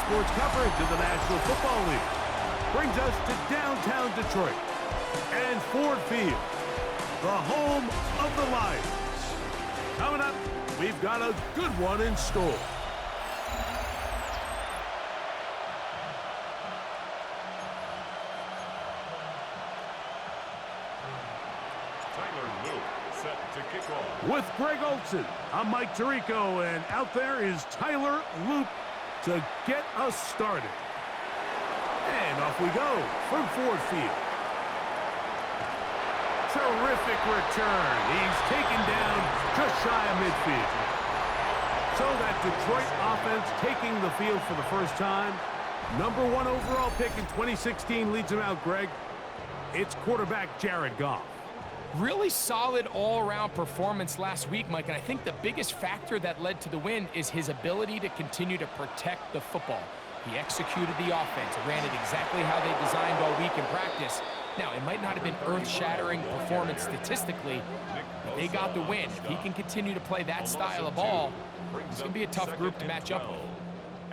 sports coverage of the National Football League. Brings us to downtown Detroit and Ford Field, the home of the Lions. Coming up, we've got a good one in store. With Greg Olson, I'm Mike Tirico, and out there is Tyler Loop to get us started. And off we go from Ford Field. Terrific return. He's taken down just shy of midfield. So that Detroit offense taking the field for the first time. Number 1 overall pick in 2016 leads him out, Greg. It's quarterback Jared Goff. Really solid all-around performance last week, Mike, and I think the biggest factor that led to the win is his ability to continue to protect the football. He executed the offense, ran it exactly how they designed all week in practice. Now, it might not have been earth-shattering performance statistically, but they got the win. If he can continue to play that style of ball, it's going to be a tough group to match up with.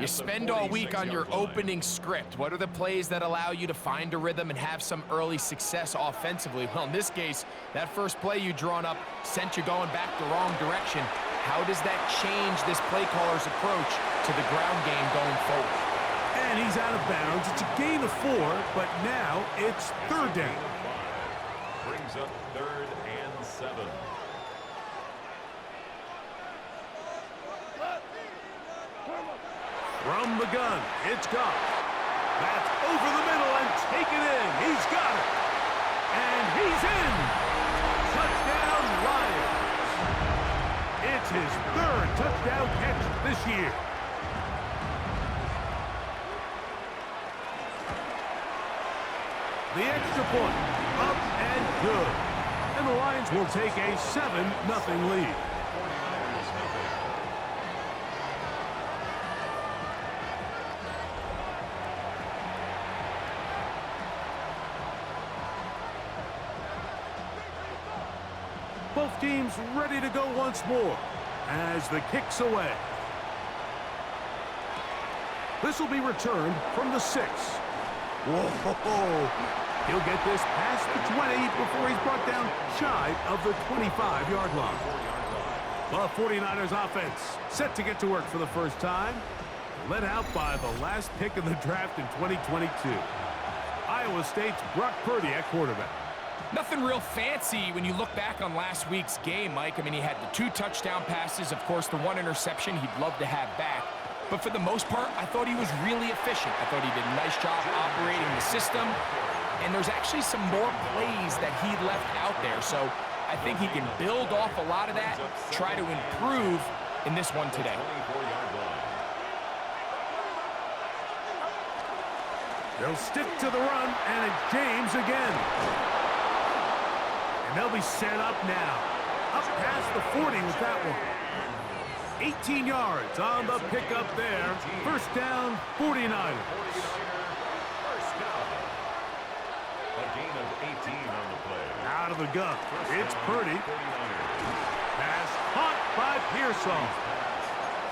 You spend all week on your opening script. What are the plays that allow you to find a rhythm and have some early success offensively? Well, in this case, that first play you drawn up sent you going back the wrong direction. How does that change this play caller's approach to the ground game going forward? And he's out of bounds. It's a gain of 4, but now it's third down. Brings up 3rd and 7. From the gun, it's Goff. That's over the middle and taken in. He's got it. And he's in. Touchdown, Lions. It's his 3rd touchdown catch this year. The extra point, up and good. And the Lions will take a 7-0 lead. Both teams ready to go once more as the kick's away. This will be returned from the 6. Whoa! He'll get this past the 20 before he's brought down shy of the 25-yard line. The 49ers offense set to get to work for the first time. Led out by the last pick of the draft in 2022. Iowa State's Brock Purdy at quarterback. Nothing real fancy when you look back on last week's game, Mike. I mean, he had the 2 touchdown passes, of course, the 1 interception he'd love to have back. But for the most part, I thought he was really efficient. I thought he did a nice job operating the system. And there's actually some more plays that he left out there. So I think he can build off a lot of that, try to improve in this one today. They'll stick to the run, and it's James again. And they'll be set up now. Up past the 40 with that one. 18 yards on the pickup there. First down, 49ers. First down. A gain of 18 on the play. Out of the gun. It's Purdy. Pass caught by Pearsall.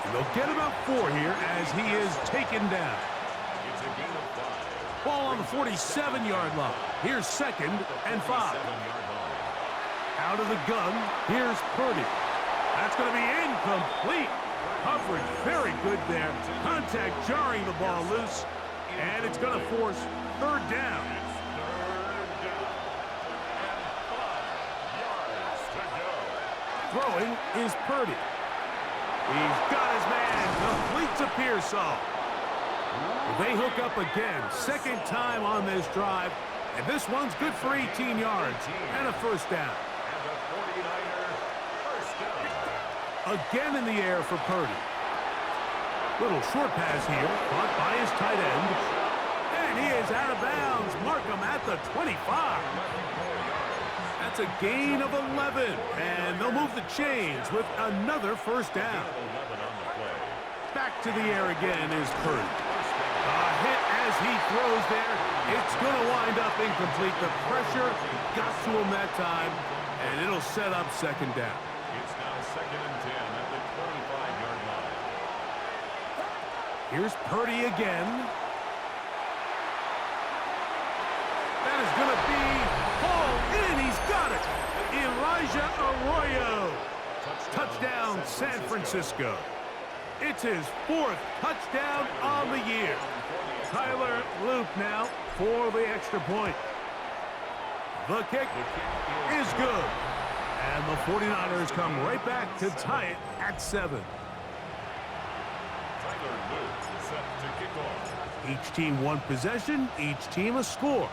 And they'll get about 4 here as he is taken down. It's a gain of 5. Ball on the 47-yard line. Here's 2nd and 5. Out of the gun, here's Purdy. That's going to be incomplete. Coverage very good there. Contact jarring the ball loose. And it's going to force 3rd down. Throwing is Purdy. He's got his man. Complete to Pearsall. They hook up again. 2nd time on this drive. And this one's good for 18 yards and a first down. Again in the air for Purdy. Little short pass here, caught by his tight end. And he is out of bounds. Mark him at the 25. That's a gain of 11. And they'll move the chains with another first down. Back to the air again is Purdy. A hit as he throws there. It's going to wind up incomplete. The pressure got to him that time. And it'll set up 2nd down. It's now 2nd and 10 at the 25-yard line. Here's Purdy again. That is going to be hauled in. He's got it. Elijah Arroyo. Touchdown, San Francisco. It's his 4th touchdown on the year. Tyler Luke now for the extra point. The kick is good. And the 49ers come right back to tie it at 7. Tyler Luke set to kick off. Each team one possession, each team a score.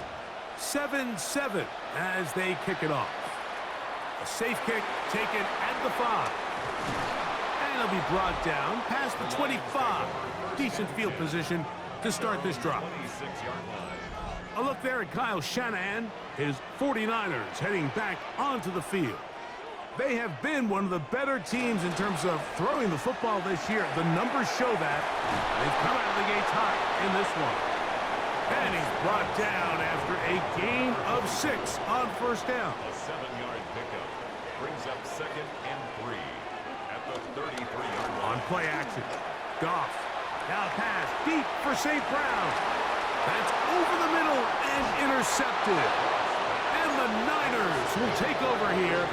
7-7 as they kick it off. A safe kick taken at the 5. And it'll be brought down past the 25. Decent field position to start this drive. 26-yard line. A look there at Kyle Shanahan. His 49ers heading back onto the field. They have been one of the better teams in terms of throwing the football this year. The numbers show that. They've come out of the gates hot in this one. And he's brought down after a gain of 6 on first down. A 7-yard pickup brings up 2nd and 3 at the 33-yard line. On play action, Goff. Now pass deep for St. Brown. That's over the middle and intercepted. And the Niners will take over here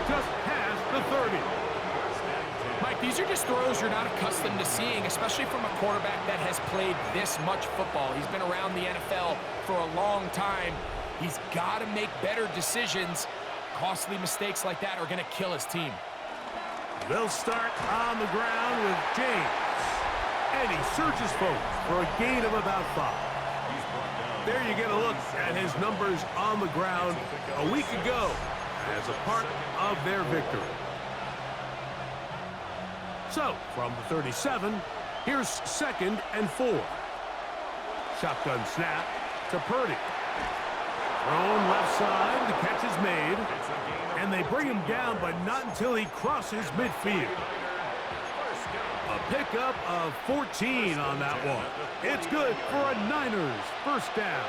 just past the 30. Mike, these are just throws you're not accustomed to seeing, especially from a quarterback that has played this much football. He's been around the NFL for a long time. He's got to make better decisions. Costly mistakes like that are going to kill his team. They'll start on the ground with James. And he surges forward for a gain of about 5. There you get a look at his numbers on the ground a week ago as a part of their victory. So, from the 37, here's 2nd and 4. Shotgun snap to Purdy. Thrown left side, the catch is made. And they bring him down, but not until he crosses midfield. A pickup of 14 on that one. It's good for a Niners first down.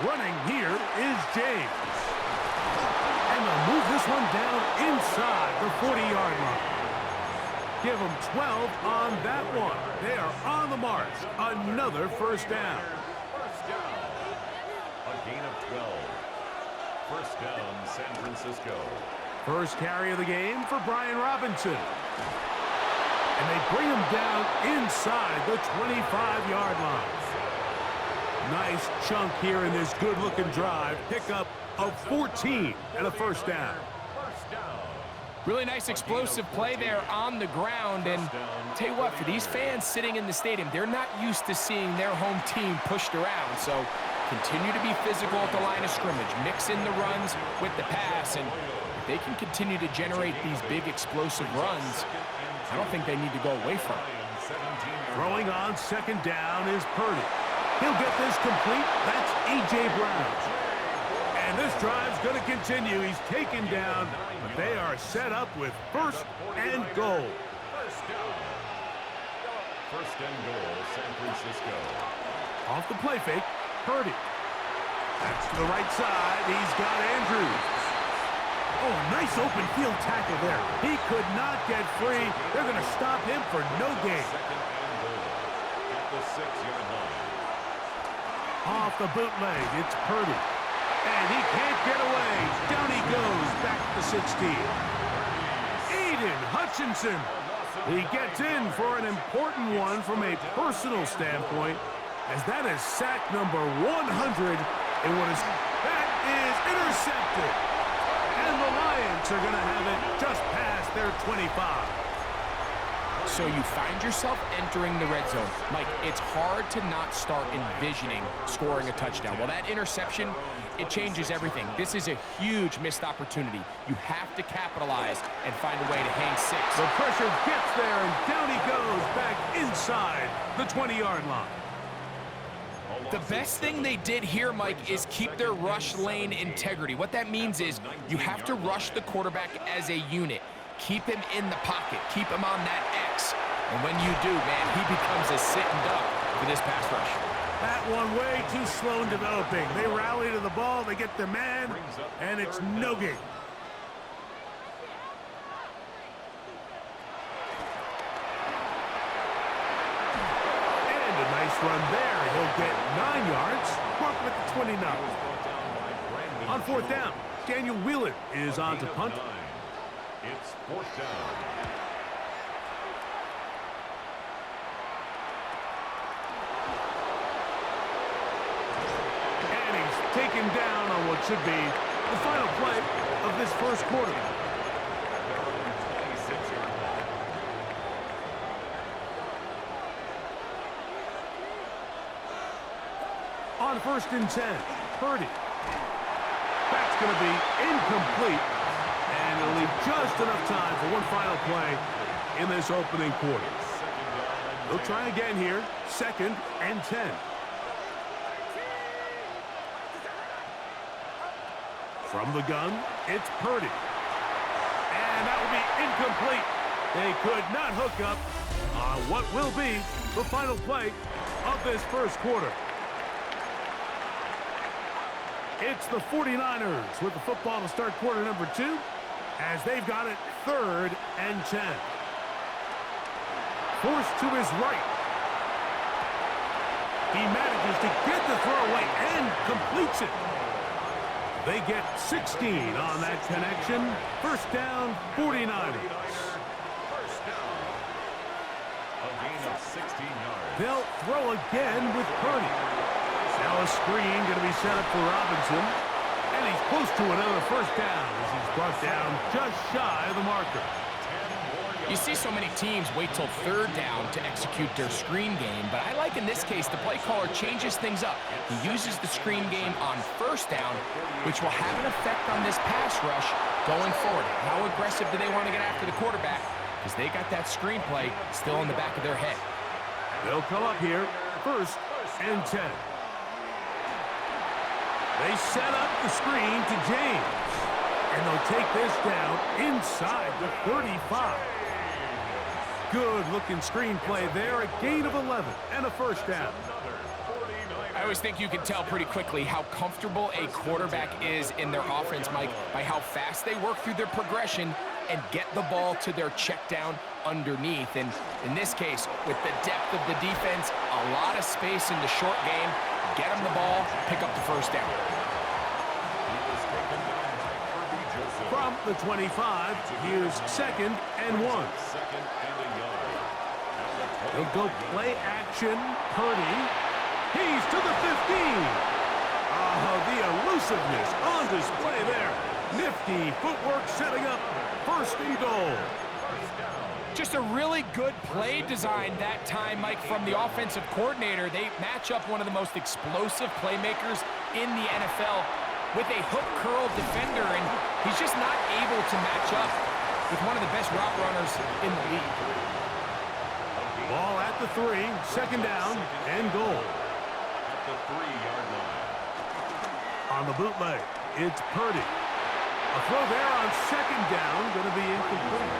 Running here is James. And they'll move this one down inside the 40-yard line. Give them 12 on that one. They are on the march. Another first down. A gain of 12. First down, San Francisco. First carry of the game for Brian Robinson. And they bring him down inside the 25-yard line. Nice chunk here in this good-looking drive. Pickup of 14 and a first down. Really nice explosive play there on the ground. And tell you what, for these fans sitting in the stadium, they're not used to seeing their home team pushed around. So continue to be physical at the line of scrimmage. Mix in the runs with the pass. And if they can continue to generate these big explosive runs, I don't think they need to go away from it. Throwing on 2nd down is Purdy. He'll get this complete. That's A.J. Brown. And this drive's going to continue. He's taken down, but they are set up with 1st and goal. First and goal, San Francisco. Off the play fake, Purdy. That's to the right side. He's got Andrews. Oh, nice open field tackle there. He could not get free. They're going to stop him for no gain. 2nd and goal at the 6-yard line. Off the bootleg, it's Purdy. And he can't get away. Down he goes, back to 16. Aiden Hutchinson. He gets in for an important one from a personal standpoint, as that is sack number 100. And that is intercepted. And the Lions are going to have it just past their 25. So you find yourself entering the red zone. Mike, it's hard to not start envisioning scoring a touchdown. Well, that interception, it changes everything. This is a huge missed opportunity. You have to capitalize and find a way to hang 6. The pressure gets there, and down he goes back inside the 20-yard line. The best thing they did here, Mike, is keep their rush lane integrity. What that means is you have to rush the quarterback as a unit. Keep him in the pocket. Keep him on that X. And when you do, man, he becomes a sitting duck for this pass rush. That one way too slow in developing. They rally to the ball, they get their man, and it's no gain. a nice run there. He'll get 9 yards. Mark with the 29. On fourth down, Daniel Wheeler is on to punt. It's fourth down. And he's taken down on what should be the final play of this first quarter. On first and 10, Purdy. That's going to be incomplete, and it'll leave just enough time for one final play in this opening quarter. They'll try again here, second and 10. From the gun, it's Purdy. And that will be incomplete. They could not hook up on what will be the final play of this first quarter. It's the 49ers with the football to start quarter number 2 as they've got it third and 10. Forced to his right. He manages to get the throw away and completes it. They get 16 on that connection. First down, 49ers. First down. A gain of 16 yards. They'll throw again with Purdy. Now a screen going to be set up for Robinson. And he's close to another first down as he's brought down just shy of the marker. You see so many teams wait till third down to execute their screen game, but I like in this case the play caller changes things up. He uses the screen game on first down, which will have an effect on this pass rush going forward. How aggressive do they want to get after the quarterback? Because they got that screen play still in the back of their head. They'll come up here, first and 10. They set up the screen to James. And they'll take this down inside the 35. Good-looking screen play there. A gain of 11 and a first down. I always think you can tell pretty quickly how comfortable a quarterback is in their offense, Mike, by how fast they work through their progression and get the ball to their check down underneath. And in this case, with the depth of the defense, a lot of space in the short game, get them the ball, pick up the first down. From the 25, here's second and 1. They'll go play action. Purdy. He's to the 15. Oh, the elusiveness on display there. Nifty footwork setting up first and goal. Just a really good play design that time, Mike, from the offensive coordinator. They match up one of the most explosive playmakers in the NFL with a hook curl defender, and he's just not able to match up with one of the best route runners in the league. Ball at the 3, second down and goal. At the 3-yard line. On the bootleg, it's Purdy. A throw there on second down, going to be incomplete.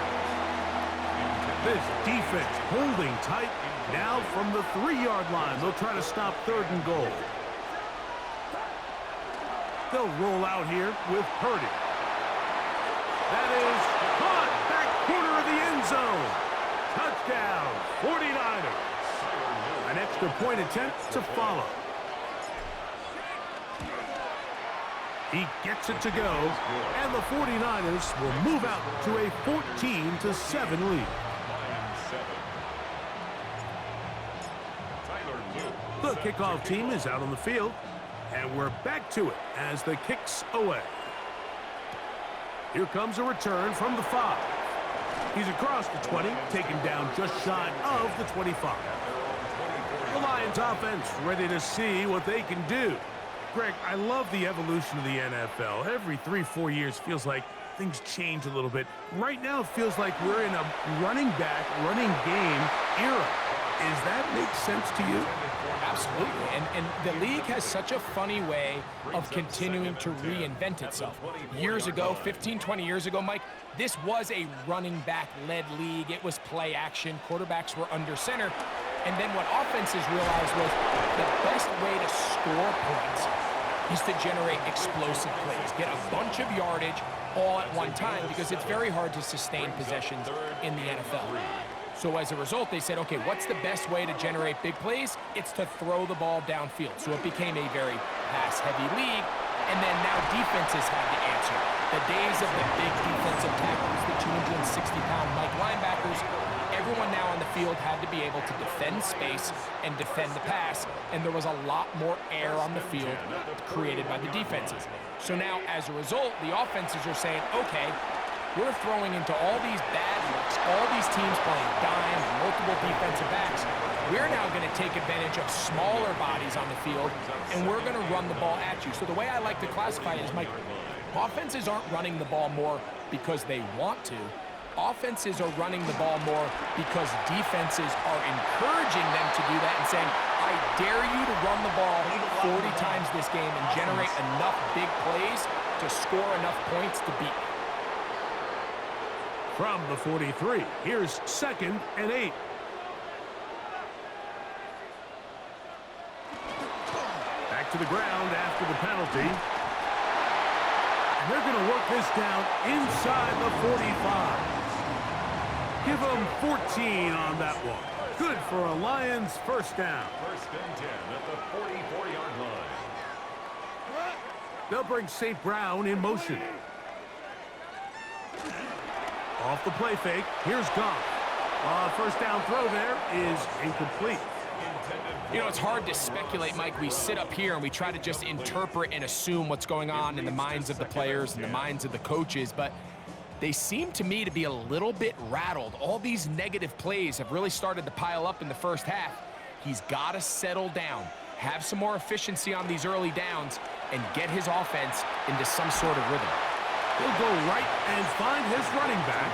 This defense holding tight. Now from the 3-yard line, they'll try to stop third and goal. They'll roll out here with Purdy. That is caught back corner of the end zone. Touchdown, 49ers. An extra point attempt to follow. He gets it to go, and the 49ers will move out to a 14-7 lead. The kickoff team is out on the field, and we're back to it as the kick's away. Here comes a return from the 5. He's across the 20, taken down just shy of the 25. The Lions offense ready to see what they can do. Greg, I love the evolution of the NFL. Every 3-4 years feels like things change a little bit. Right now it feels like we're in a running back, running game era. Does that make sense to you? Absolutely, and the league has such a funny way of continuing to reinvent itself. Years ago, 15, 20 years ago, Mike, this was a running back-led league. It was play action. Quarterbacks were under center. And then what offenses realized was the best way to score points is to generate explosive plays, get a bunch of yardage all at one time, because it's very hard to sustain possessions in the NFL. So as a result, they said, okay, what's the best way to generate big plays? It's to throw the ball downfield. So it became a very pass-heavy league. And then now defenses had to answer. The days of the big defensive tackles, the 260-pound Mike linebackers, everyone now on the field had to be able to defend space and defend the pass, and there was a lot more air on the field created by the defenses. So now, as a result, the offenses are saying, okay, we're throwing into all these bad looks, all these teams playing dime, multiple defensive backs. We're now going to take advantage of smaller bodies on the field, and we're going to run the ball at you. So the way I like to classify it is, Mike, offenses aren't running the ball more because they want to. Offenses are running the ball more because defenses are encouraging them to do that and saying, I dare you to run the ball 40 times this game and generate enough big plays to score enough points to beat me. From the 43, here's 2nd and 8. Back to the ground after the penalty. And they're going to work this down inside the 45. Give them 14 on that one. Good for a Lions first down. 1st and 10 at the 44-yard line. They'll bring St. Brown in motion. Off the play fake, here's Goff. First down throw there is incomplete. You know, it's hard to speculate, Mike. We sit up here and we try to just interpret and assume what's going on in the minds of the players and the minds of the coaches, but they seem to me to be a little bit rattled. All these negative plays have really started to pile up in the first half. He's got to settle down, have some more efficiency on these early downs, and get his offense into some sort of rhythm. He'll go right and find his running back.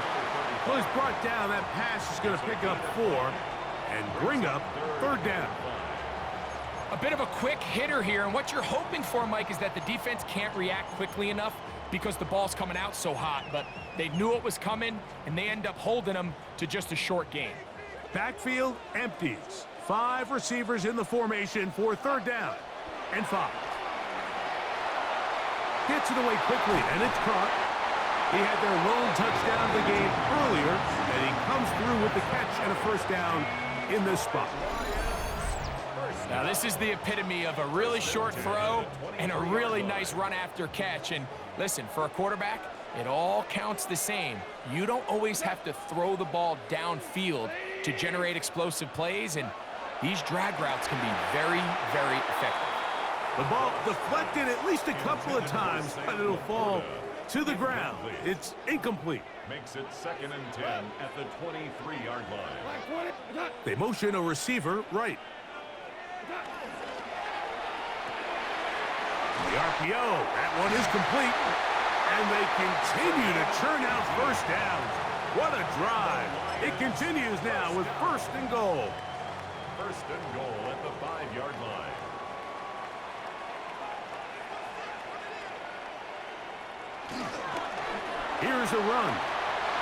So he's brought down. That pass is going to pick up 4 and bring up 3rd down. A bit of a quick hitter here, and what you're hoping for, Mike, is that the defense can't react quickly enough because the ball's coming out so hot, but they knew it was coming, and they end up holding them to just a short gain. Backfield empties. 5 receivers in the formation for 3rd down and 5. Gets it away quickly, and it's caught. He had their lone touchdown of the game earlier, and he comes through with the catch and a first down in this spot. Now, this is the epitome of a really short throw and a really nice run after catch. And listen, for a quarterback, it all counts the same. You don't always have to throw the ball downfield to generate explosive plays, and these drag routes can be very, very effective. The ball deflected at least a couple of times, but it'll fall to the ground. It's incomplete. Makes it 2nd and 10 at the 23-yard line. They motion a receiver right. The RPO, that one is complete. And they continue to churn out first downs. What a drive. It continues now with 1st and goal. 1st and goal at the 5-yard line. Here's a run.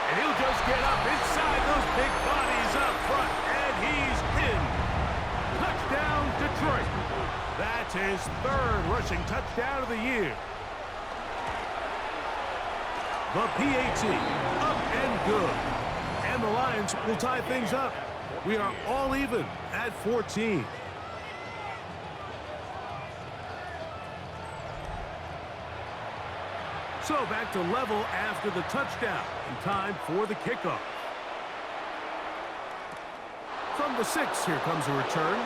And he'll just get up inside those big bodies up front. And he's in. Touchdown, Detroit. That's his 3rd rushing touchdown of the year. The PAT, up and good. And the Lions will tie things up. We are all even at 14. So back to level after the touchdown. And time for the kickoff. From the 6, here comes a return.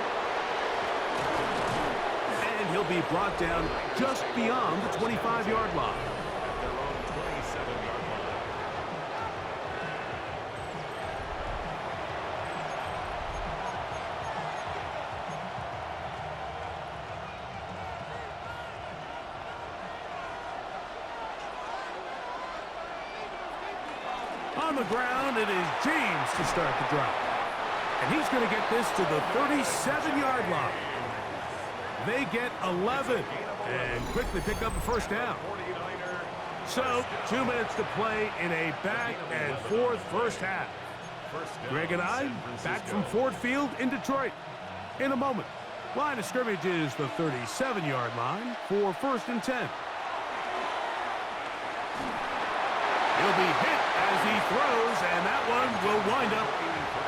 And he'll be brought down just beyond the 25-yard line. At their own 27-yard line. On the ground, it is James to start the drive. And he's going to get this to the 37-yard line. They get 11 and quickly pick up a first down. So 2 minutes to play in a back and forth first half. Greg and I back from Ford Field in Detroit in a moment. Line of scrimmage is the 37-yard line for 1st and 10. He'll be hit as he throws, and that one will wind up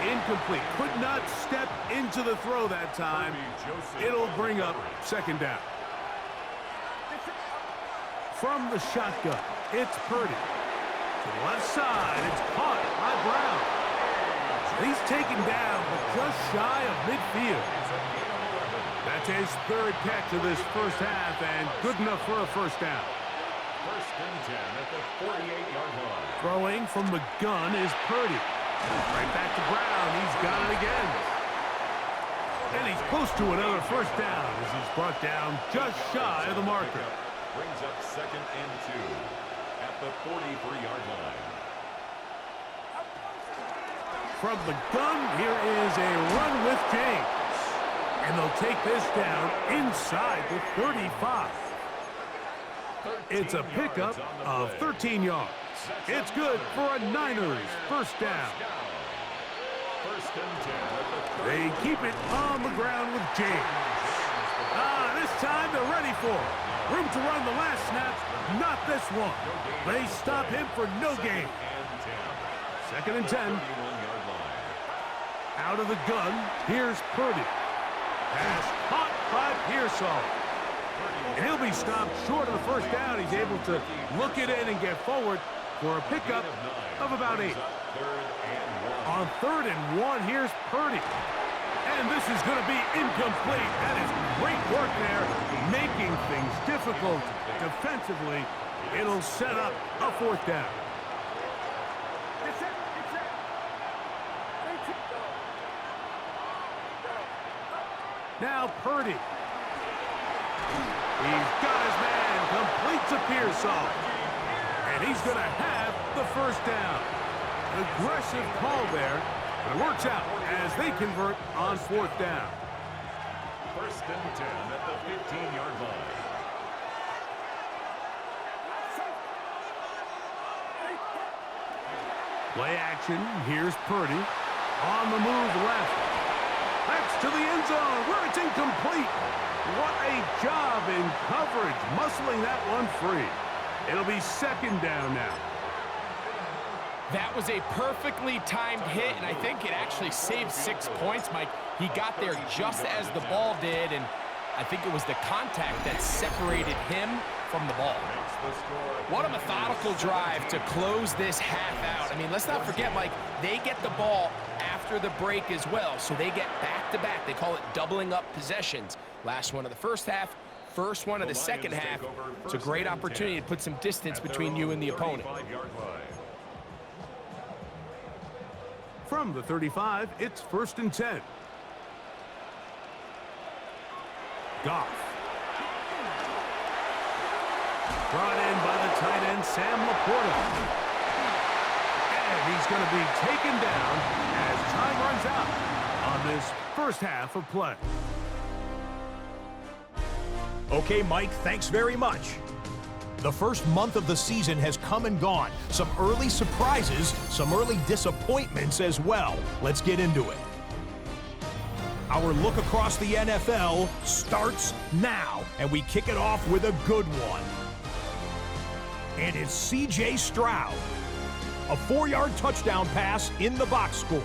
Incomplete. Could not step into the throw that time. It'll bring up second down. From the shotgun, it's Purdy. To the left side, it's caught by Brown. He's taken down, but just shy of midfield. That's his third catch of this first half, and good enough for a first down. First and 10 at the 48-yard line. Throwing from the gun is Purdy. Right back to Brown. He's got it again. And he's close to another first down as he's brought down just shy of the marker. Brings up second and 2 at the 43-yard line. From the gun, here is a run with James. And they'll take this down inside the 35. It's a pickup of 13 yards. It's good for a Niners first down. First and 10. They keep it on the ground with James. This time they're ready for it. Room to run the last snap, not this one. They stop him for no gain. Second and 10. Out of the gun, here's Purdy. Pass caught by Pearsall. And he'll be stopped short of the first down. He's able to look it in and get forward for a pickup of about 8. On 3rd and 1, here's Purdy. And this is going to be incomplete. That is great work there, making things difficult defensively. It'll set up a 4th down. Now Purdy. He's got his man, completes a Pearsall. And he's going to have the first down. Aggressive call there, but it works out as they convert on 4th down. First and 10 at the 15-yard line. Play action, here's Purdy. On the move left. That's to the end zone where it's incomplete. What a job in coverage, muscling that one free. It'll be second down now. That was a perfectly timed hit, and I think it actually saved 6 points, Mike. He got there just as the ball did, and I think it was the contact that separated him from the ball. What a methodical drive to close this half out. I mean, let's not forget, Mike, they get the ball after the break as well, so they get back-to-back. They call it doubling up possessions. Last one of the first half, first one of the second half. It's a great opportunity to put some distance between you and the opponent. From the 35, it's 1st and 10. Goff. Brought in by the tight end, Sam Laporta. And he's going to be taken down as time runs out on this first half of play. Okay, Mike, thanks very much. The first month of the season has come and gone. Some early surprises, some early disappointments as well. Let's get into it. Our look across the NFL starts now, and we kick it off with a good one. And it's C.J. Stroud. A 4-yard touchdown pass in the box score.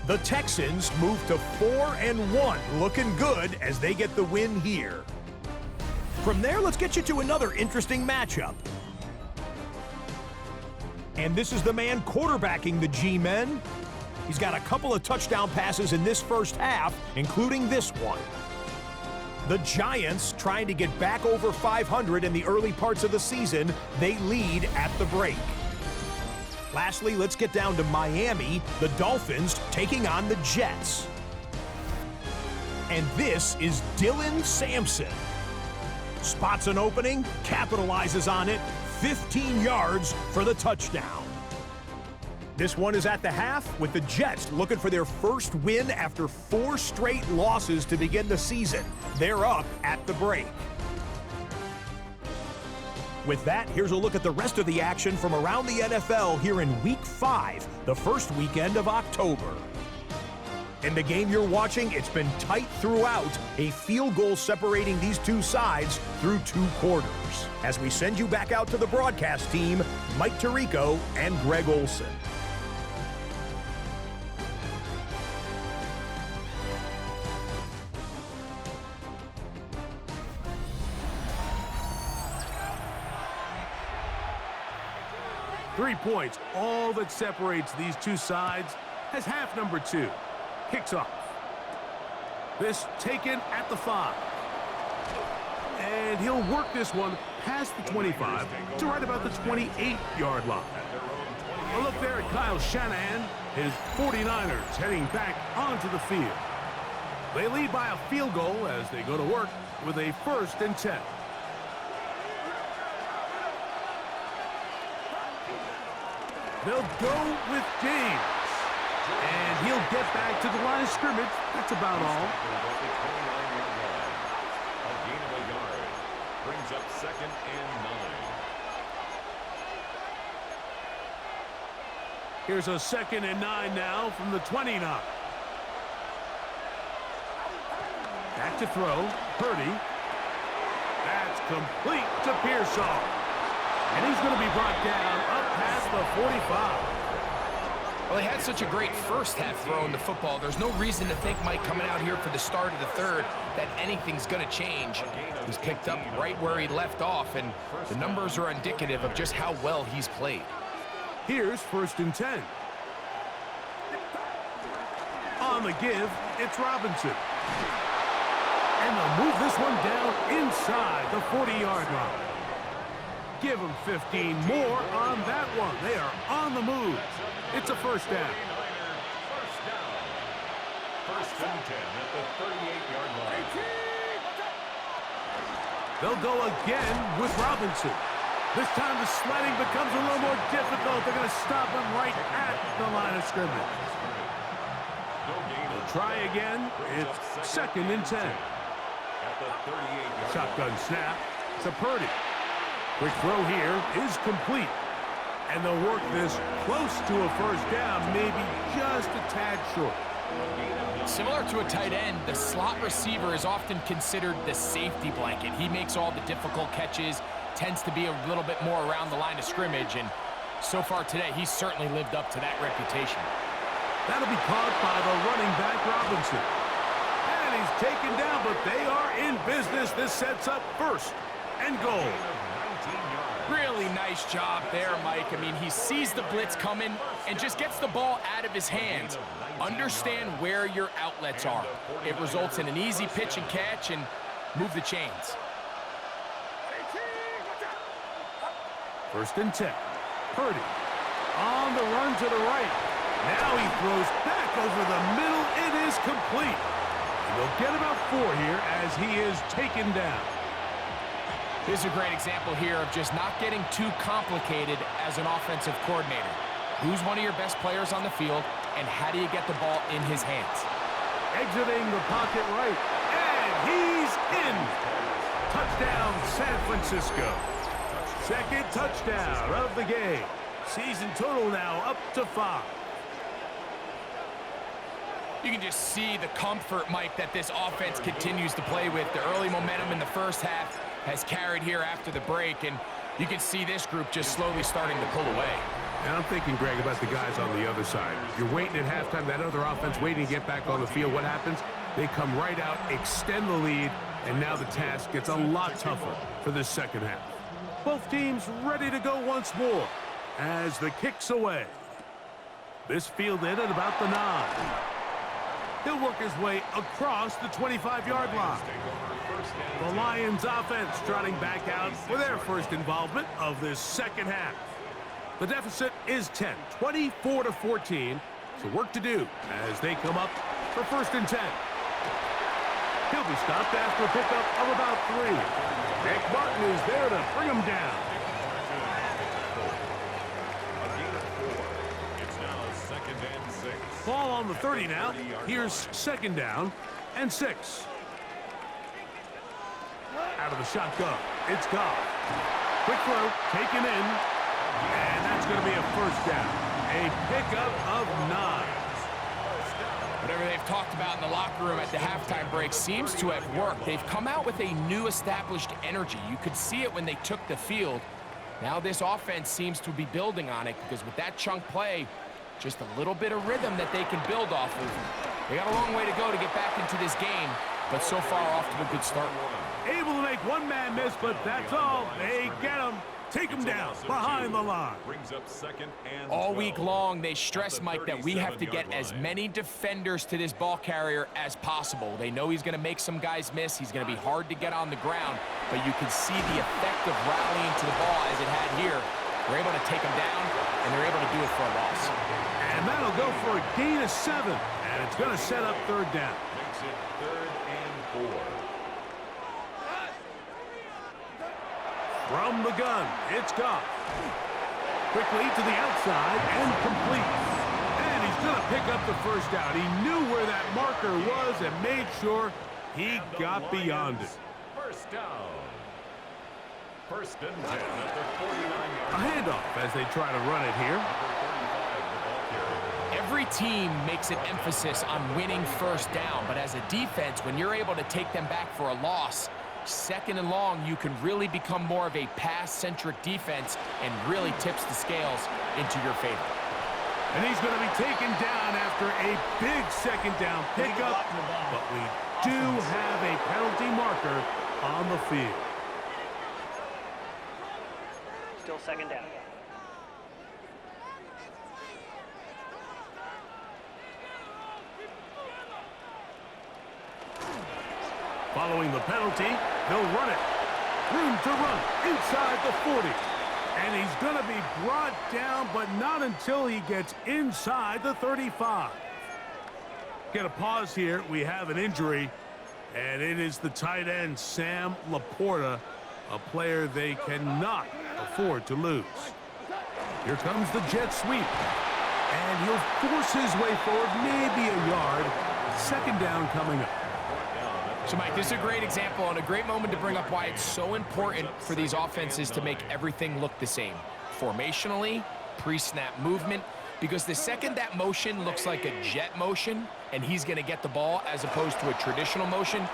The Texans move to 4-1, looking good as they get the win here. From there, let's get you to another interesting matchup. And this is the man quarterbacking the G-Men. He's got a couple of touchdown passes in this first half, including this one. The Giants, trying to get back over 500 in the early parts of the season, they lead at the break. Lastly, let's get down to Miami, the Dolphins taking on the Jets. And this is Dylan Sampson. Spots an opening, capitalizes on it, 15 yards for the touchdown. This one is at the half with the Jets looking for their first win after 4 straight losses to begin the season. They're up at the break. With that, here's a look at the rest of the action from around the NFL here in Week 5, the first weekend of October. In the game you're watching, it's been tight throughout, a field goal separating these two sides through 2 quarters. As we send you back out to the broadcast team, Mike Tirico and Greg Olson. 3 points, all that separates these two sides, as half number 2 kicks off. This taken at the 5. And he'll work this one past the 25 to right about the 28-yard line. A look there at Kyle Shanahan, his 49ers heading back onto the field. They lead by a field goal as they go to work with a 1st and 10. They'll go with James. And he'll get back to the line of scrimmage. That's about all. A gain of a yard. Brings up 2nd and 9. Here's a 2nd and 9 now from the 29. Back to throw. Purdy. That's complete to Pearsall. And he's going to be brought down up past the 45. Well, he had such a great first half throwing the football. There's no reason to think, Mike, coming out here for the start of the 3rd, that anything's going to change. He's picked up right where he left off, and the numbers are indicative of just how well he's played. Here's 1st and 10. On the give, it's Robinson. And they'll move this one down inside the 40-yard line. Give them 15 more on that one. They are on the move. It's a 1st down. 1st and 10 at the 38-yard line. They'll go again with Robinson. This time the sledding becomes a little more difficult. They're going to stop him right at the line of scrimmage. They'll try again. It's 2nd and 10. Shotgun snap to Purdy. Quick throw here is complete. And they'll work this close to a 1st down, maybe just a tad short. Similar to a tight end, the slot receiver is often considered the safety blanket. He makes all the difficult catches, tends to be a little bit more around the line of scrimmage, and so far today, he's certainly lived up to that reputation. That'll be caught by the running back, Robinson. And he's taken down, but they are in business. This sets up 1st and goal. Really nice job there, Mike. I mean, he sees the blitz coming and just gets the ball out of his hands. Understand where your outlets are. It results in an easy pitch and catch and move the chains. 1st and 10. Purdy on the run to the right. Now he throws back over the middle. It is complete. And they'll get about 4 here as he is taken down. This is a great example here of just not getting too complicated as an offensive coordinator. Who's one of your best players on the field, and how do you get the ball in his hands? Exiting the pocket right, and he's in. Touchdown, San Francisco. 2nd touchdown of the game. Season total now up to 5. You can just see the comfort, Mike, that this offense continues to play with. The early momentum in the first half has carried here after the break, and you can see this group just slowly starting to pull away. And I'm thinking, Greg, about the guys on the other side. You're waiting at halftime, that other offense waiting to get back on the field. What happens? They come right out, extend the lead, and now the task gets a lot tougher for this 2nd half. Both teams ready to go once more as the kick's away. This fielded at about the 9. He'll work his way across the 25-yard line. The Lions offense trotting back out for their 1st involvement of this 2nd half. The deficit is 10, 24-14. So work to do as they come up for 1st and 10. He'll be stopped after a pickup of about 3. Nick Martin is there to bring him down. Ball on the 30 now. Here's 2nd down and 6. Out of the shotgun, it's Goff. Quick throw, taken in, and that's going to be a 1st down. A pickup of 9. Whatever they've talked about in the locker room at the halftime break seems to have worked. They've come out with a new established energy. You could see it when they took the field. Now this offense seems to be building on it because with that chunk play, just a little bit of rhythm that they can build off of. They got a long way to go to get back into this game, but so far off to a good start. Able to make one man miss, but that's all. They get him. Take him down behind the line. Brings up second and All 12. week long, they stress, Mike, that we have to get as many defenders to this ball carrier as possible. They know he's going to make some guys miss. He's going to be hard to get on the ground, but you can see the effect of rallying to the ball as it had here. They're able to take him down, and they're able to do it for a loss. And that'll go for a gain of 7, and it's going to set up third down. Makes it 3rd and 4. From the gun, it's Goff. Quickly to the outside and complete. And he's going to pick up the first down. He knew where that marker was and made sure he got beyond it. First down. 1st and 10 at their 49-yard A handoff as they try to run it here. Every team makes an emphasis on winning first down, but as a defense, when you're able to take them back for a loss, 2nd and long, you can really become more of a pass-centric defense and really tips the scales into your favor. And he's going to be taken down after a big 2nd down pickup, but we do have a penalty marker on the field. Still 2nd down. Following the penalty, they'll run it. Room to run inside the 40. And he's going to be brought down, but not until he gets inside the 35. Get a pause here. We have an injury, and it is the tight end, Sam Laporta, a player they cannot afford to lose. Here comes the jet sweep. And he'll force his way forward, maybe a yard. 2nd down coming up. So, Mike, this is a great example and a great moment to bring up why it's so important for these offenses to make everything look the same. Formationally, pre-snap movement, because the second that motion looks like a jet motion and he's going to get the ball as opposed to a traditional motion,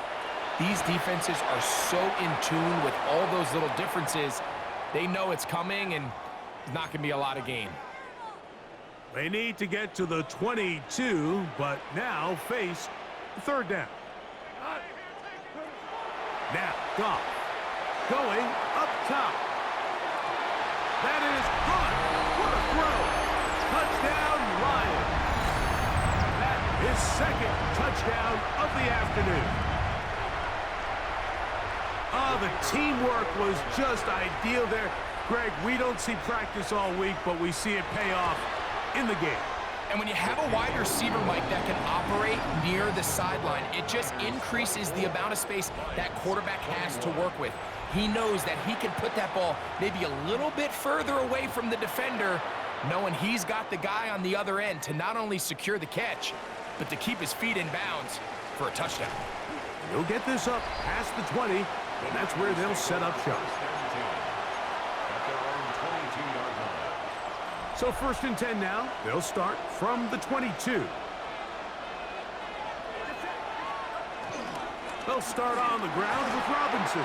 these defenses are so in tune with all those little differences. They know it's coming and there's not going to be a lot of gain. They need to get to the 22, but now face 3rd down. Now, Goff going up top. That is good. What a throw. Touchdown, Lions. That is 2nd touchdown of the afternoon. Oh, the teamwork was just ideal there. Greg, we don't see practice all week, but we see it pay off in the game. And when you have a wide receiver, Mike, that can operate near the sideline, it just increases the amount of space that quarterback has to work with. He knows that he can put that ball maybe a little bit further away from the defender, knowing he's got the guy on the other end to not only secure the catch, but to keep his feet in bounds for a touchdown. He'll get this up past the 20, and that's where they'll set up shop. So 1st and 10 now. They'll start from the 22. They'll start on the ground with Robinson.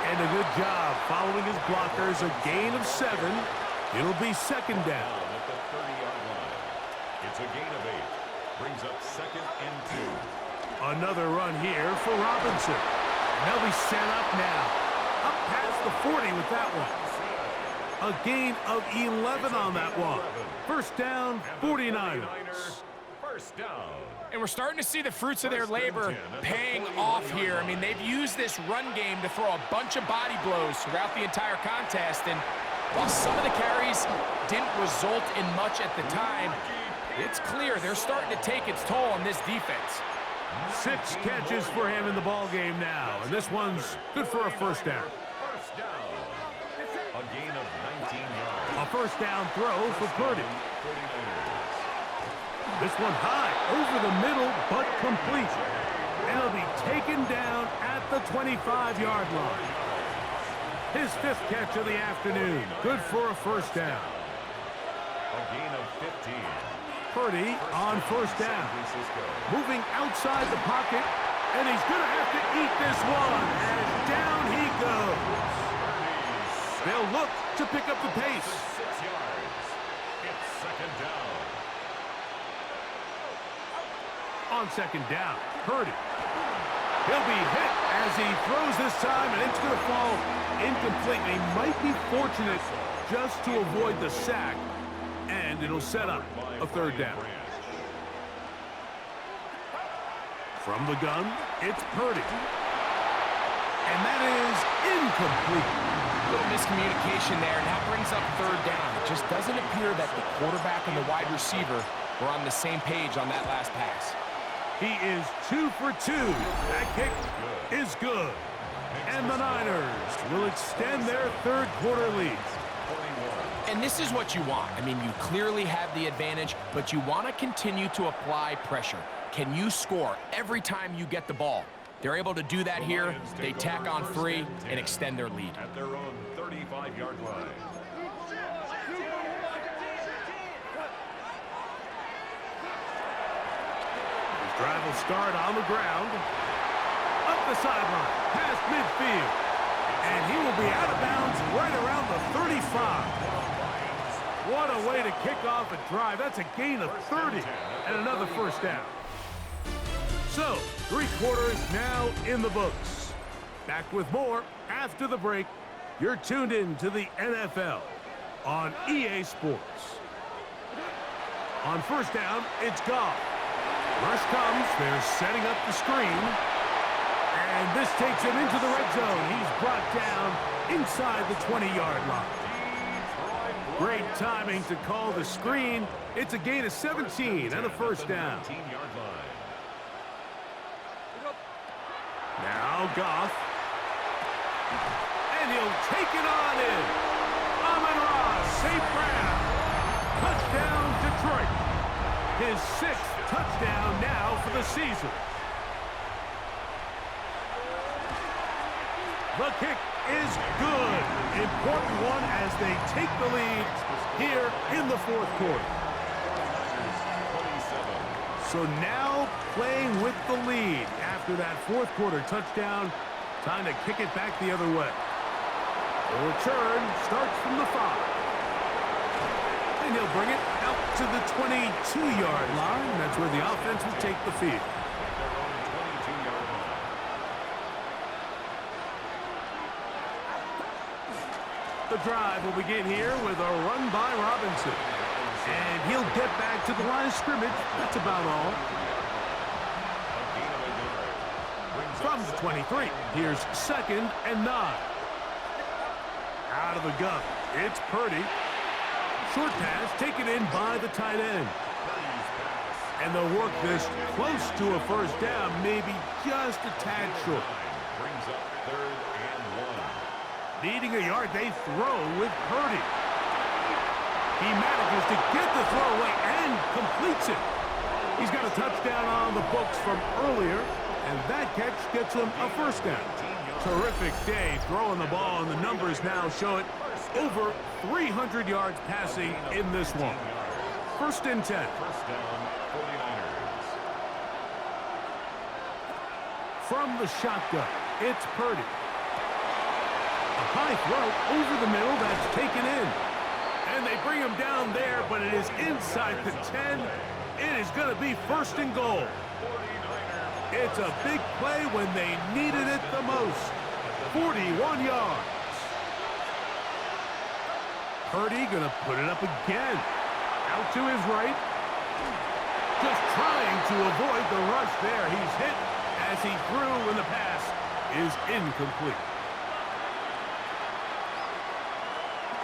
And a good job following his blockers. A gain of 7. It'll be 2nd down. At the 30-yard line. It's a gain of 8. Brings up 2nd and 2. Another run here for Robinson. And they'll be set up now. Up past the 40 with that one. A gain of 11 on that one. 1st down, 49ers. 1st down. And we're starting to see the fruits of their labor paying off here. I mean, they've used this run game to throw a bunch of body blows throughout the entire contest. And while some of the carries didn't result in much at the time, it's clear they're starting to take its toll on this defense. 6 catches for him in the ball game now. And this one's good for a 1st down. First down. A gain of 19 yards. A 1st down throw for Purdy. This one high over the middle, but complete. And it'll be taken down at the 25-yard line. His 5th catch of the afternoon. Good for a 1st down. A gain of 15. Purdy on 1st down. Moving outside the pocket, and he's going to have to eat this one. And down he goes. They'll look to pick up the pace. 6 yards. It's 2nd down. On 2nd down, Purdy. He'll be hit As he throws this time, and it's going to fall incomplete. He might be fortunate just to avoid the sack, and it'll set up a third down. From the gun, it's Purdy. And that is incomplete. A little miscommunication there, and that brings up third down. It just doesn't appear that the quarterback and the wide receiver were on the same page on that last pass. He is 2 for 2. That kick is good. And the Niners will extend their third quarter lead. And this is what you want. I mean, you clearly have the advantage, but you want to continue to apply pressure. Can you score every time you get the ball? They're able to do that here. They tack on 3 and extend their lead. At their own 35-yard line. His drive will start on the ground. Up the sideline, past midfield. And he will be out of bounds right around the 35. What a way to kick off a drive. That's a gain of 30 and another first down. So, 3 quarters now in the books. Back with more after the break. You're tuned in to the NFL on EA Sports. On first down, it's Goff. Rush comes. They're setting up the screen. And this takes him into the red zone. He's brought down inside the 20-yard line. Great timing to call the screen. It's a gain of 17 and a first down. Now Goff. And he'll take it on in. Amon-Ra, St. Brown. Touchdown, Detroit. His 6th touchdown now for the season. The kick is good. Important one as they take the lead here in the fourth quarter. So now playing with the lead after that fourth quarter touchdown. Time to kick it back the other way. The return starts from the 5. And he'll bring it out to the 22-yard line. That's where the offense will take the field. The drive will begin here with a run by Robinson. And he'll get back to the line of scrimmage. That's about all. From the 23, here's 2nd and 9. Out of the gun, it's Purdy. Short pass taken in by the tight end. And they'll work this close to a first down, maybe just a tad short. Brings up 3rd and 1. Needing a yard, they throw with Purdy. He manages to get the throw away and completes it. He's got a touchdown on the books from earlier, and that catch gets him a first down. Terrific day throwing the ball, and the numbers now show it. Over 300 yards passing in this one. 1st and 10. First down, 49ers. From the shotgun, it's Purdy. A high throw over the middle, that's taken in. And they bring him down there, but it is inside the 10. It is going to be 1st and goal. It's a big play when they needed it the most. 41 yards. Purdy going to put it up again. Out to his right. Just trying to avoid the rush there. He's hit as he threw when the pass is incomplete.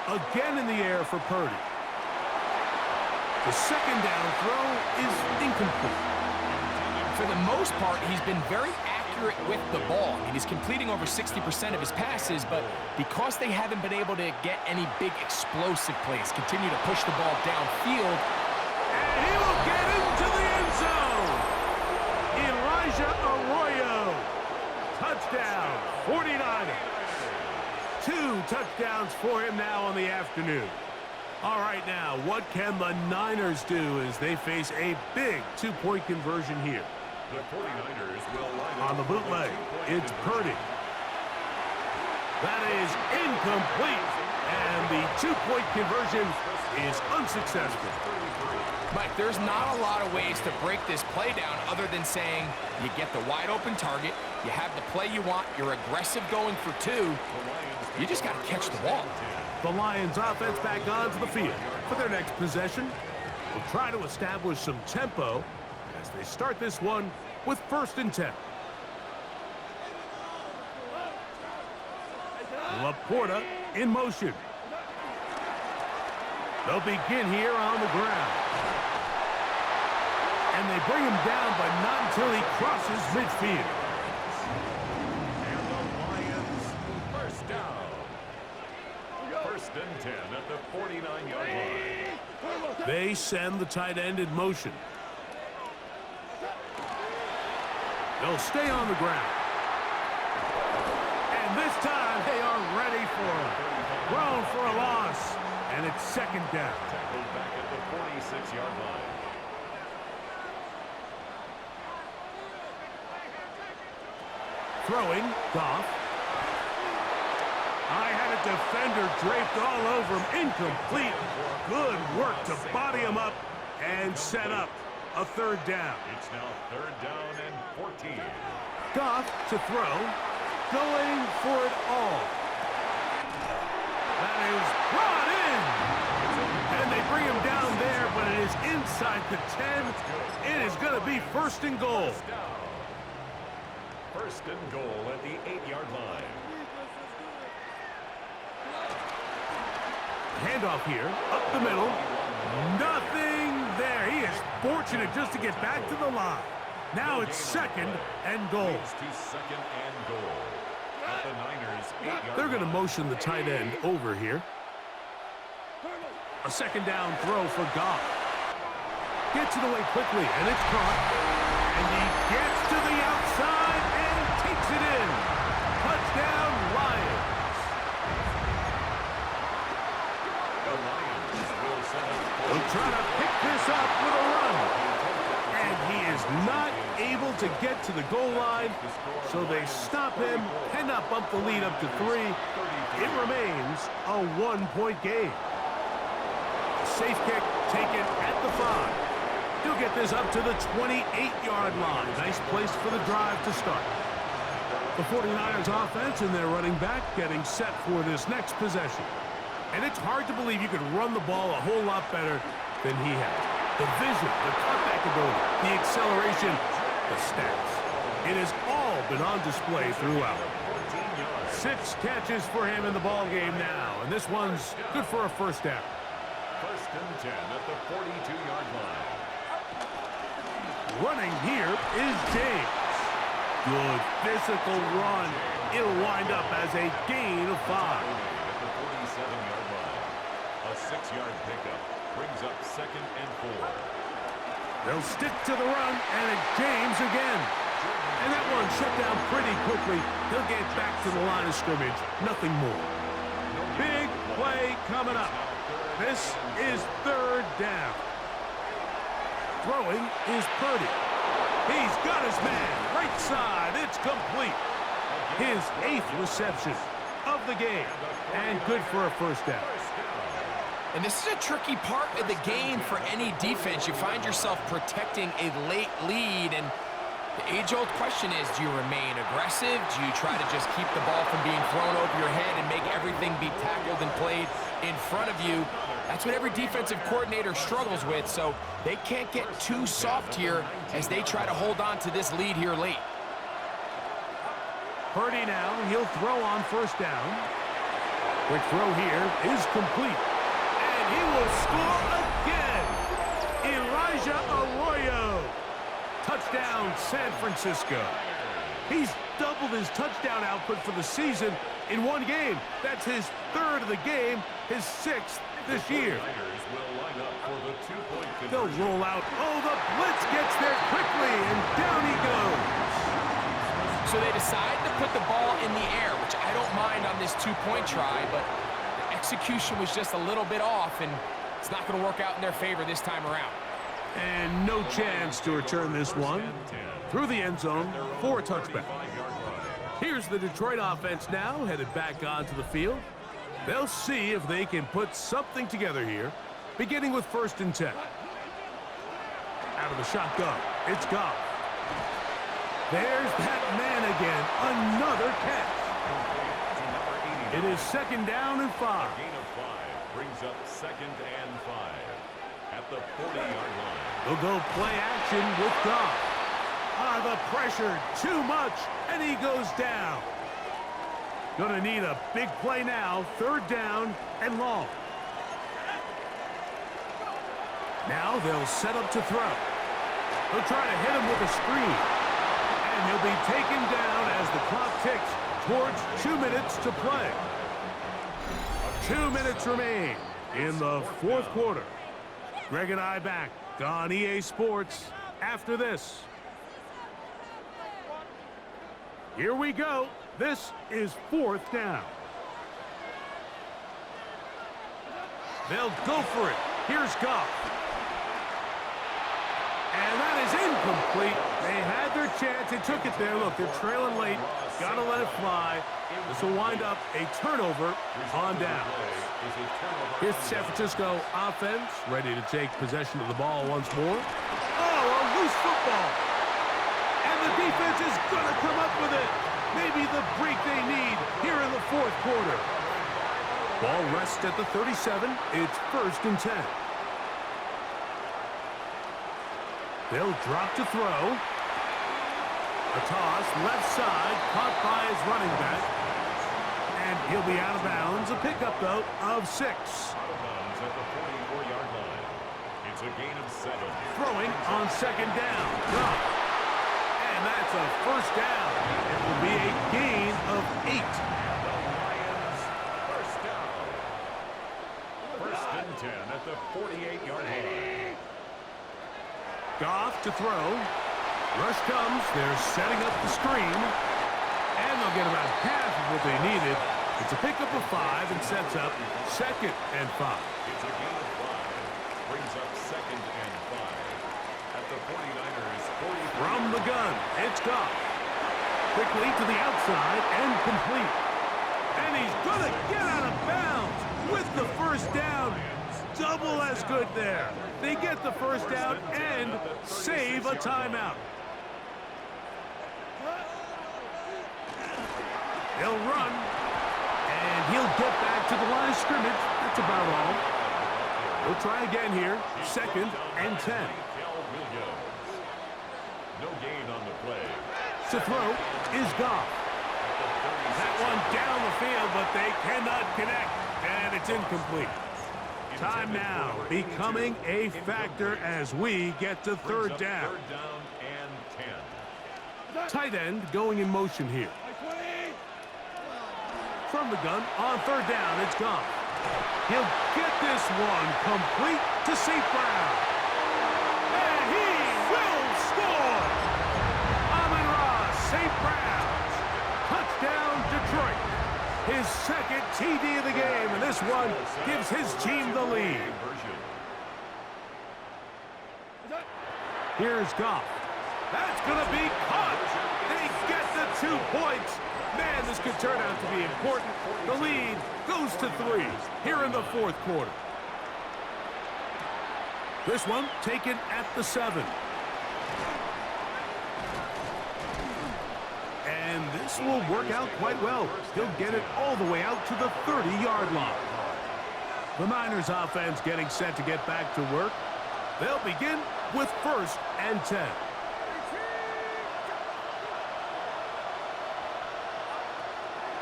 Again in the air for Purdy. The 2nd down throw is incomplete. For the most part, he's been very accurate with the ball. I mean, he's completing over 60% of his passes, but because they haven't been able to get any big explosive plays, continue to push the ball downfield. And he will get into the end zone. Elijah Arroyo. Touchdown, 49ers. 2 touchdowns for him now on the afternoon. All right, now, what can the Niners do as they face a big 2-point conversion here? The 49ers will line On the bootleg, it's Purdy. That is incomplete. And the 2-point conversion is unsuccessful. Mike, there's not a lot of ways to break this play down other than saying you get the wide open target, you have the play you want, you're aggressive going for two, you just got to catch the ball. The Lions offense back onto the field for their next possession. Will try to establish some tempo as they start this one with 1st and 10. Laporta in motion. They'll begin here on the ground. And they bring him down, but not until he crosses midfield. And the Lions, first down. 1st and 10 at the 49-yard line. They send the tight end in motion. They'll stay on the ground. And this time they are ready for him. Thrown for a loss. And it's 2nd down. Tackled back at the 46-yard line. Throwing, Goff. I had a defender draped all over him. Incomplete. Good work to body him up and set up a 3rd down. It's now 3rd down and 14. Goff to throw. Going for it all. That is brought in. And they bring him down there, but it is inside the 10. It is going to be 1st and goal. 1st and goal at the 8-yard line. Handoff here, up the middle. Nothing there. He is fortunate just to get back to the line. Now it's 2nd and goal. To 2nd and goal. At the Niners' 8-yard They're going to line. motion the tight end over here. A 2nd down throw for Goff. Gets it away quickly, and it's caught. And he gets to the outside and takes it in. Touchdown, Lions. The Lions will send it. They'll try to pick this up with a run. And he is not able to get to the goal line, so they stop him, cannot bump the lead up to 3. It remains a 1-point game. Safe kick taken at the 5. He'll get this up to the 28-yard line. Nice place for the drive to start. The 49ers offense and their running back getting set for this next possession. And it's hard to believe you could run the ball a whole lot better than he has. The vision, the cutback ability, the acceleration, the stats. It has all been on display throughout. 6 catches for him in the ball game now, and this one's good for a 1st down. 1st and 10 at the 42-yard line. Running here is James. Good physical run. It'll wind up as a gain of 5. At the 47-yard line. A 6-yard pickup brings up 2nd and 4. They'll stick to the run, and it's James again. And that one shut down pretty quickly. He'll get back to the line of scrimmage. Nothing more. Big play coming up. This is 3rd down. Throwing is Purdy. He's got his man. Right side. It's complete. His 8th reception of the game. And good for a 1st down. And this is a tricky part of the game for any defense. You find yourself protecting a late lead, and the age-old question is, do you remain aggressive? Do you try to just keep the ball from being thrown over your head and make everything be tackled and played in front of you? That's what every defensive coordinator struggles with, so they can't get too soft here as they try to hold on to this lead here late. Purdy now, he'll throw on 1st down. Quick throw here is complete. And he will score again. Elijah Arroyo. Touchdown, San Francisco. He's doubled his touchdown output for the season in one game. That's his 3rd of the game, his 6th this year. They'll roll out. Oh, the blitz gets there quickly, and down he goes. So they decide to put the ball in the air, which I don't mind on this 2-point try, but the execution was just a little bit off, and it's not going to work out in their favor this time around. And no chance to return this one through the end zone for a touchback. Here's the Detroit offense now, headed back onto the field. They'll see if they can put something together here beginning with 1st and 10. Out of the shotgun, it's Goff. There's that man again, another catch. It is 2nd down and 5. Gain of 5 brings up 2nd and 5 at the 40-yard line. They'll go play action with Goff. The pressure, too much, and he goes down. Gonna need a big play now, 3rd down and long. Now they'll set up to throw. They'll try to hit him with a screen. And he'll be taken down as the clock ticks towards 2 minutes to play. 2 minutes remain in the 4th quarter. Greg and I back on EA Sports after this. Here we go. This is 4th down. They'll go for it. Here's Goff. And that is incomplete. They had their chance. They took it there. Look, they're trailing late. Got to let it fly. This will wind up a turnover on down. Here's the San Francisco offense, ready to take possession of the ball once more. Oh, a loose football. And the defense is going to come up with it. Maybe the break they need here in the 4th quarter. Ball rests at the 37. It's 1st and 10. They'll drop to throw. A toss, left side, caught by his running back. And he'll be out of bounds. A pickup, though, of 6. Out of bounds at the 44-yard line. It's a gain of 7. Throwing on 2nd down. Goff. And that's a 1st down. It will be a gain of 8. The Lions, 1st down. 1st and 10 at the 48-yard line. Goff to throw. Rush comes. They're setting up the screen. And they'll get about half of what they needed. It's a pickup of 5 and sets up 2nd and 5. It's a gain of 5. Brings up 2nd and 5 at the 49ers' 43. From the gun, it's Goff. Quickly to the outside and complete. And he's going to get out of bounds with the 1st down. Double as good there. They get the 1st down and save a timeout. He'll run, and he'll get back to the line of scrimmage. That's about all. We'll try again here. 2nd and 10. No gain on the play. To throw is Goff. That one down the field, but they cannot connect, and it's incomplete. Time now becoming a factor as we get to 3rd down. 3rd down and 10. Tight end going in motion here. From the gun on 3rd down, it's Goff. He'll get this one complete to St. Brown. And he will score! Amon-Ra St. Brown. Touchdown, Detroit. His 2nd TD of the game, and this one gives his team the lead. Here's Goff. That's going to be caught. They get the 2 points. Man, this could turn out to be important. The lead goes to 3 here in the 4th quarter. This one taken at the 7. And this will work out quite well. He'll get it all the way out to the 30-yard line. The Niners offense getting set to get back to work. They'll begin with 1st and 10.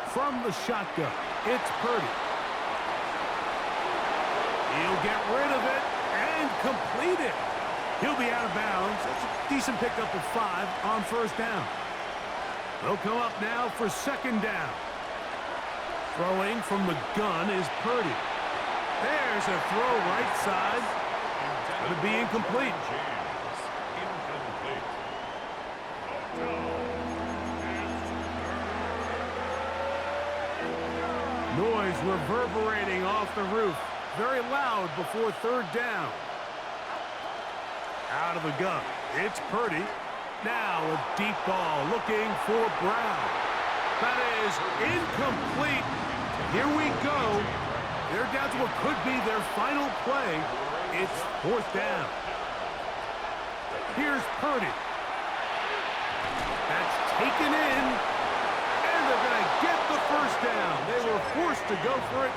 From the shotgun, it's Purdy. He'll get rid of it and complete it. He'll be out of bounds. That's a decent pickup of 5 on 1st down. They'll come up now for 2nd down. Throwing from the gun is Purdy. There's a throw right side. Going to be incomplete. Noise reverberating off the roof. Very loud before 3rd down. Out of the gun. It's Purdy. Now a deep ball looking for Brown. That is incomplete. Here we go. They're down to what could be their final play. It's 4th down. Here's Purdy. That's taken in, and they're going to get the first down. They were forced to go for it,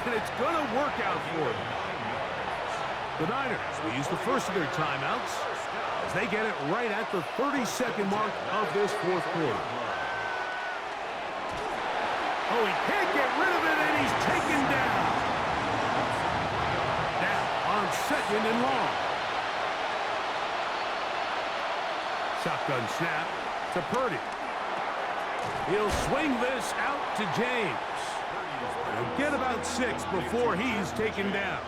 and it's going to work out for them. The Niners will use the first of their timeouts as they get it right at the 30-second mark of this 4th quarter. Oh, he can't get rid of it, and he's taken down. Now on 2nd and long. Shotgun snap to Purdy. He'll swing this out to James. He'll get about 6 before he's taken down.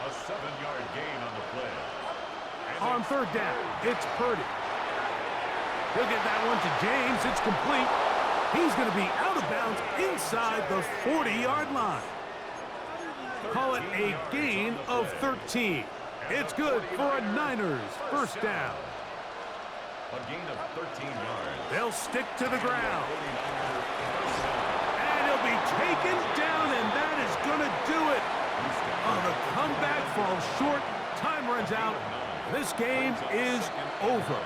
A 7-yard gain on the play. On 3rd down, it's Purdy. He'll get that one to James. It's complete. He's going to be out of bounds inside the 40-yard line. Call it a gain of 13. It's good for a Niners first down. A gain of 13 yards. They'll stick to the ground. And he'll be taken down, and that is going to do it. Oh, the comeback falls short. Time runs out. This game is over.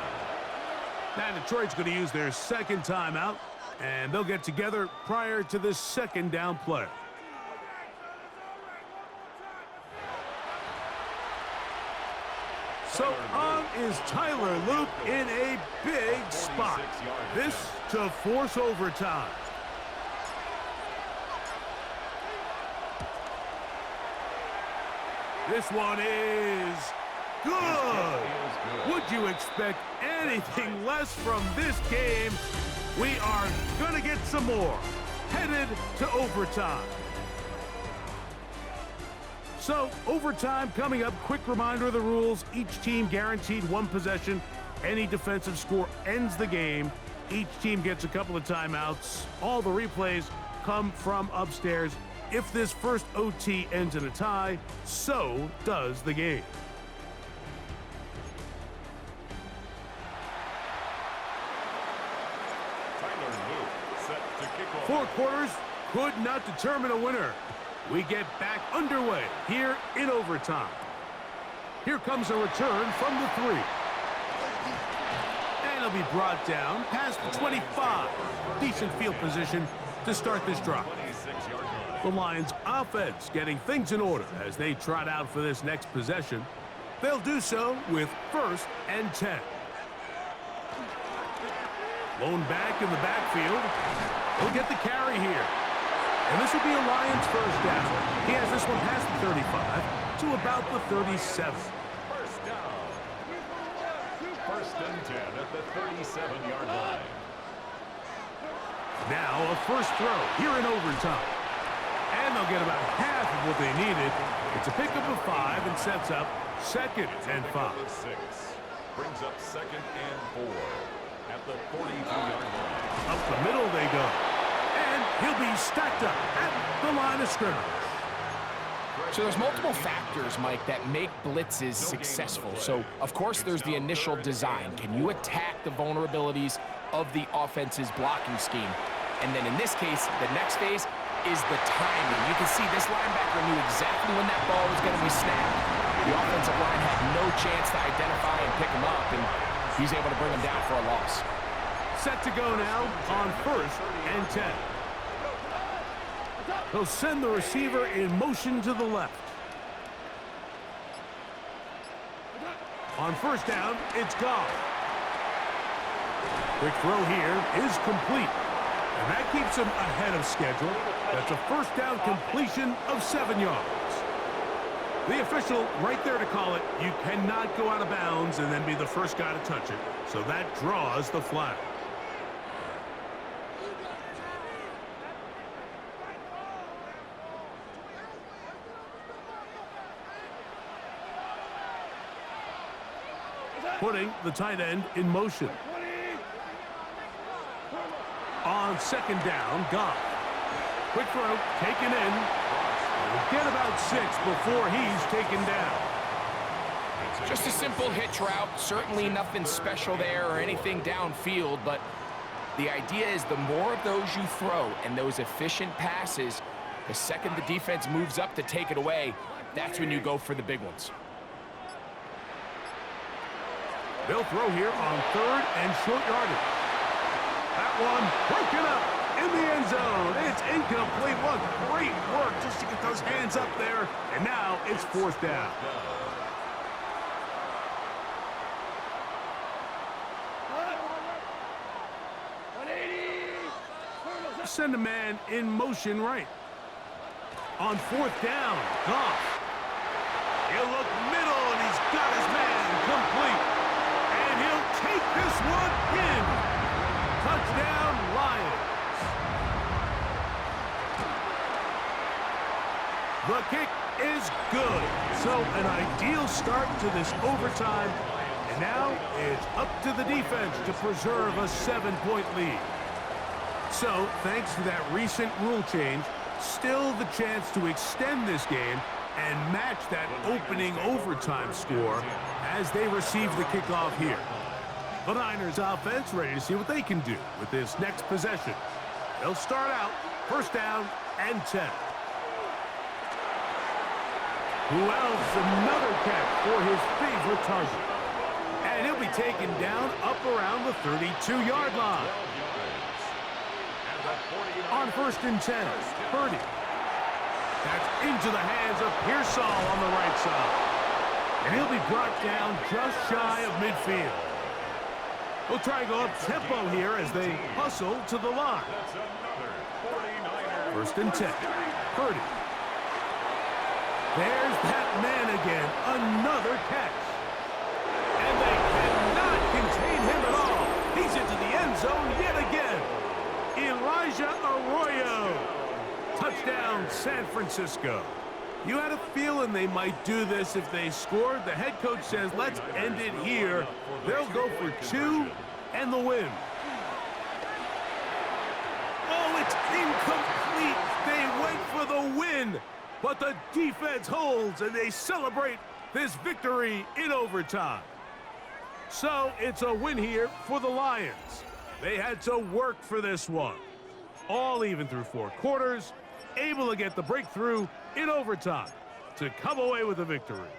Now Detroit's going to use their 2nd timeout, and they'll get together prior to this 2nd down play. So on is Tyler Luke in a big spot. This to force overtime. This one is good. Would you expect anything less from this game? We are going to get some more. Headed to overtime. So, overtime coming up. Quick reminder of the rules. Each team guaranteed 1 possession. Any defensive score ends the game. Each team gets a couple of timeouts. All the replays come from upstairs. If this first OT ends in a tie, so does the game. Tyler Luke set to kick off. 4 quarters could not determine a winner. We get back underway here in overtime. Here comes a return from the 3. And it'll be brought down past the 25. Decent field position to start this drive. The Lions offense getting things in order as they trot out for this next possession. They'll do so with 1st and 10. Lone back in the backfield. He'll get the carry here. And this will be a Lions first down. He has this one past the 35 to about the 37. First down. 1st and 10 at the 37-yard line. Now a first throw here in overtime. And they'll get about half of what they needed. It's a pickup of 5 and sets up 2nd and 5. 6 brings up 2nd and 4 at the 42-yard line. Up the middle they go. And he'll be stacked up at the line of scrimmage. So there's multiple factors, Mike, that make blitzes successful. So, of course, there's the initial design. Can you attack the vulnerabilities of the offense's blocking scheme? And then in this case, the next phase is the timing. You can see this linebacker knew exactly when that ball was going to be snapped. The offensive line had no chance to identify and pick him up, and he's able to bring him down for a loss. Set to go now on 1st and 10. They'll send the receiver in motion to the left. On 1st down, it's Goff. Quick throw here is complete. And that keeps him ahead of schedule. That's a 1st down completion of 7 yards. The official right there to call it. You cannot go out of bounds and then be the first guy to touch it. So that draws the flag. Putting the tight end in motion. On 2nd down, Goff. Quick throw, taken in. He'll get about 6 before he's taken down. Just a simple hitch route. Certainly nothing special there or anything downfield, but the idea is the more of those you throw and those efficient passes, The second the defense moves up to take it away, that's when you go for the big ones. They'll throw here on 3rd and short yardage. That one broken up in the end zone. It's incomplete. What great work just to get those hands up there. And now it's 4th down. Send a man in motion right. On 4th down, Goff. He'll look middle, and he's got his man complete. And he'll take this one in. Touchdown, Lions. The kick is good. So an ideal start to this overtime. And now it's up to the defense to preserve a 7-point lead. So, thanks to that recent rule change, still the chance to extend this game and match that opening overtime score as they receive the kickoff here. The Niners offense ready to see what they can do with this next possession. They'll start out 1st down and 10. Who else? Another catch for his favorite target. And he'll be taken down up around the 32-yard line. On 1st and 10, Purdy. That's into the hands of Pearsall on the right side. And he'll be brought down just shy of midfield. We'll try and go up tempo here as they hustle to the line. 1st and 10, Purdy. There's that man again, another catch. And they cannot contain him at all. He's into the end zone yet again. Elijah Arroyo. Touchdown, San Francisco. You had a feeling they might do this if they scored. The head coach says, let's end it here. They'll go for 2 and the win. Oh, it's incomplete. They went for the win, but the defense holds, and they celebrate this victory in overtime. So it's a win here for the Lions. They had to work for this one. All even through 4 quarters, able to get the breakthrough in overtime to come away with a victory.